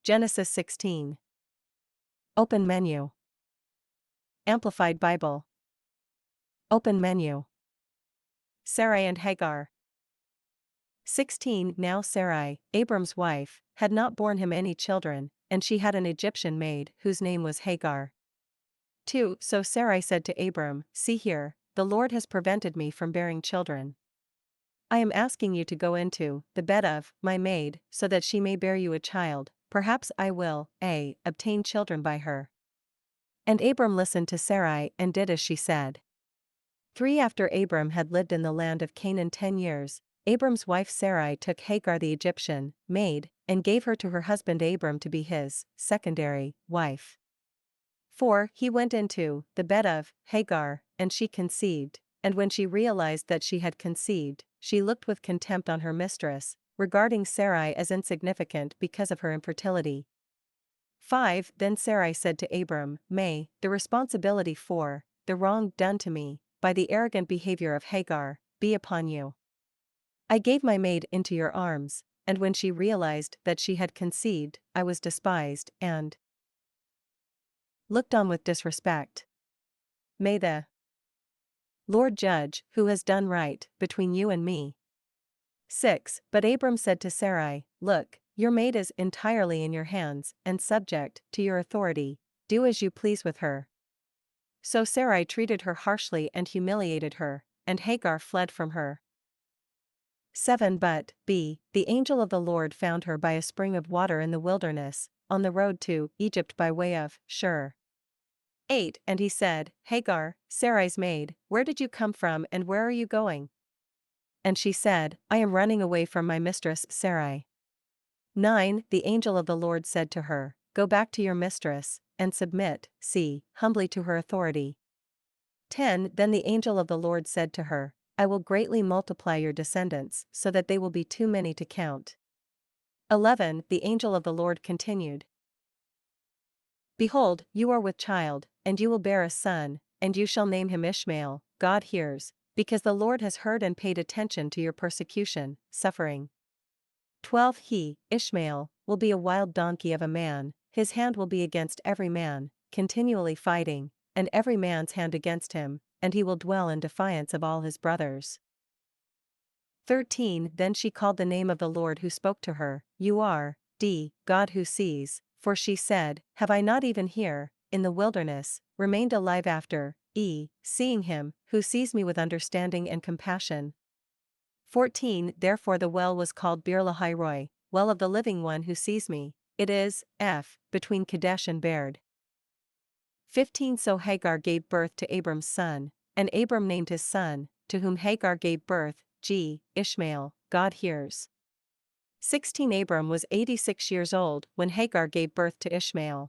Genesis 16. Open menu. Amplified Bible. Open menu. Sarai and Hagar. 16 Now Sarai, Abram's wife, had not borne him any children, and she had an Egyptian maid whose name was Hagar. 2 So Sarai said to Abram, See here, the Lord has prevented me from bearing children. I am asking you to go into the bed of my maid, so that she may bear you a child. Perhaps I will, obtain children by her. And Abram listened to Sarai and did as she said. 3 After Abram had lived in the land of Canaan 10 years, Abram's wife Sarai took Hagar the Egyptian maid, and gave her to her husband Abram to be his secondary wife. 4 He went into the bed of Hagar, and she conceived, and when she realized that she had conceived, she looked with contempt on her mistress, regarding Sarai as insignificant because of her infertility. 5 Then Sarai said to Abram, May the responsibility for the wrong done to me by the arrogant behavior of Hagar be upon you. I gave my maid into your arms, and when she realized that she had conceived, I was despised and looked on with disrespect. May the Lord judge who has done right between you and me. 6 But Abram said to Sarai, Look, your maid is entirely in your hands and subject to your authority. Do as you please with her. So Sarai treated her harshly and humiliated her, and Hagar fled from her. 7 But, the angel of the Lord found her by a spring of water in the wilderness, on the road to Egypt by way of Shur. 8 And he said, Hagar, Sarai's maid, where did you come from and where are you going? And she said, I am running away from my mistress Sarai. 9 The angel of the Lord said to her, Go back to your mistress, and submit, humbly to her authority. 10 Then the angel of the Lord said to her, I will greatly multiply your descendants so that they will be too many to count. 11 The angel of the Lord continued, Behold, you are with child, and you will bear a son, and you shall name him Ishmael. God hears, because the Lord has heard and paid attention to your persecution, suffering. 12 He, Ishmael, will be a wild donkey of a man, his hand will be against every man, continually fighting, and every man's hand against him, and he will dwell in defiance of all his brothers. 13 Then she called the name of the Lord who spoke to her, You are, God who sees, for she said, Have I not even here, in the wilderness, remained alive after, seeing him, who sees me with understanding and compassion? 14 Therefore the well was called Bir-lahai-roi, well of the living one who sees me. It is, between Kadesh and Bered. 15 So Hagar gave birth to Abram's son, and Abram named his son, to whom Hagar gave birth, Ishmael. God hears. 16 Abram was 86 years old when Hagar gave birth to Ishmael.